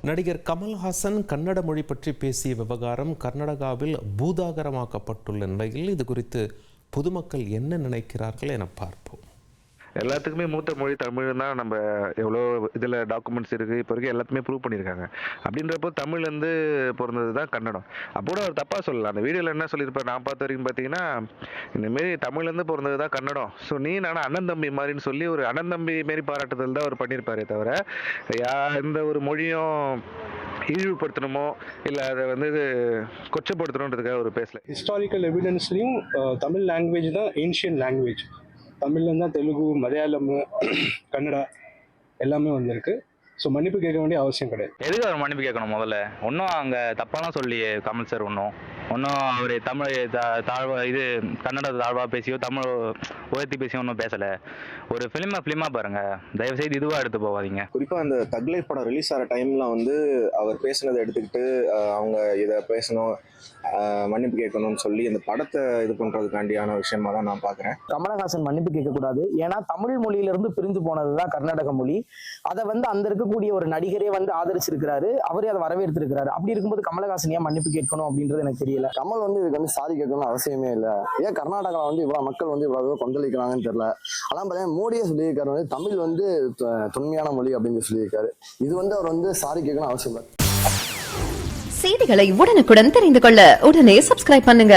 நடிகர் கமல்ஹாசன் கன்னட மொழி பற்றி பேசிய விவகாரம் கர்நாடகாவில் பூதாகரமாக்கப்பட்டுள்ள நிலையில் இது குறித்து பொதுமக்கள் என்ன நினைக்கிறார்கள் என பார்ப்போம். எல்லாத்துக்குமே மூத்த மொழி தமிழ் தான். நம்ம எவ்வளோ இதில் டாக்குமெண்ட்ஸ் இருக்குது, இப்போ வரைக்கும் எல்லாத்தையுமே ப்ரூவ் பண்ணியிருக்காங்க. அப்படின்றப்போ தமிழ்லேருந்து பிறந்தது தான் கன்னடம். அப்போது அவர் தப்பாக சொல்லலாம். அந்த வீடியோவில் என்ன சொல்லியிருப்பார், நான் பார்த்த வரைக்கும் பார்த்தீங்கன்னா, இந்தமாரி தமிழ்லேருந்து பிறந்தது தான் கன்னடம், ஸோ நீ நானும் அண்ணன் தம்பி மாதிரின்னு சொல்லி ஒரு அண்ணன் தம்பி மாரி பாராட்டுதல் தான் அவர் பண்ணியிருப்பாரே தவிர எந்த ஒரு மொழியும் இழிவுபடுத்தணுமோ இல்லை அதை கொச்சப்படுத்தணுன்றதுக்காக ஒரு பேசல. ஹிஸ்டாரிக்கல் எவிடன்ஸ்லையும் தமிழ் லாங்குவேஜ் தான் ஏன்ஷியன் லாங்குவேஜ். தமிழ்லேருந்து தான் தெலுங்கு, மலையாளம், கன்னடா எல்லாமே வந்திருக்கு. ஸோ மன்னிப்பு கேட்க வேண்டிய அவசியம் கிடையாது. எதுக்கு அவர் மன்னிப்பு கேட்கணும்? முதல்ல ஒன்றும் அங்கே தப்பாலாம் சொல்லி கமல் சார் ஒன்றும் அவர் தமிழ் கன்னடத்தை தாழ்வாக பேசியோ தமிழ் உயர்த்தி பேசியோ ஒன்றும் பேசலை. ஒரு ஃபிலிமாக பாருங்கள், தயவுசெய்து இதுவாக எடுத்து போகாதீங்க. குறிப்பாக அந்த தக் லைஃப் படம் ரிலீஸ் ஆகிற டைம்லாம் அவர் பேசினதை எடுத்துக்கிட்டு அவங்க இதை பேசணும், மன்னிப்பு கேட்கணும்னு சொல்லி அந்த படத்தை இது பண்ணுறதுக்காண்டியான விஷயமா தான் நான் பார்க்குறேன். கமலஹாசன் மன்னிப்பு கேட்கக்கூடாது. ஏன்னா தமிழ் மொழியிலிருந்து பிரிஞ்சு போனது தான் கர்நாடக மொழி. அதை அந்த இருக்கக்கூடிய ஒரு நடிகரே ஆதரிச்சிருக்கிறாரு, அவரே அதை வரவேற்றிருக்கிறாரு. அப்படி இருக்கும்போது கமலஹாசன் ஏன் மன்னிப்பு கேட்கணும் அப்படின்றது எனக்கு தெரியல. கமல் இதுக்கு சாரி கேட்கணும்னு அவசியமே இல்லை. ஏன் கர்நாடகாவில் இவ்வளவு மக்கள் இவ்வளவு கொந்தளிக்கிறாங்கன்னு தெரியல. ஆனால் பார்த்தீங்கன்னா மோடியே சொல்லியிருக்காரு தமிழ் தொன்மையான மொழி அப்படின்னு சொல்லியிருக்காரு. இது அவர் சாரி கேட்கணும் அவசியம் இல்லை. செய்திகளை உடனுக்குடன் தெரிந்து கொள்ள உடனே சப்ஸ்கிரைப் பண்ணுங்க.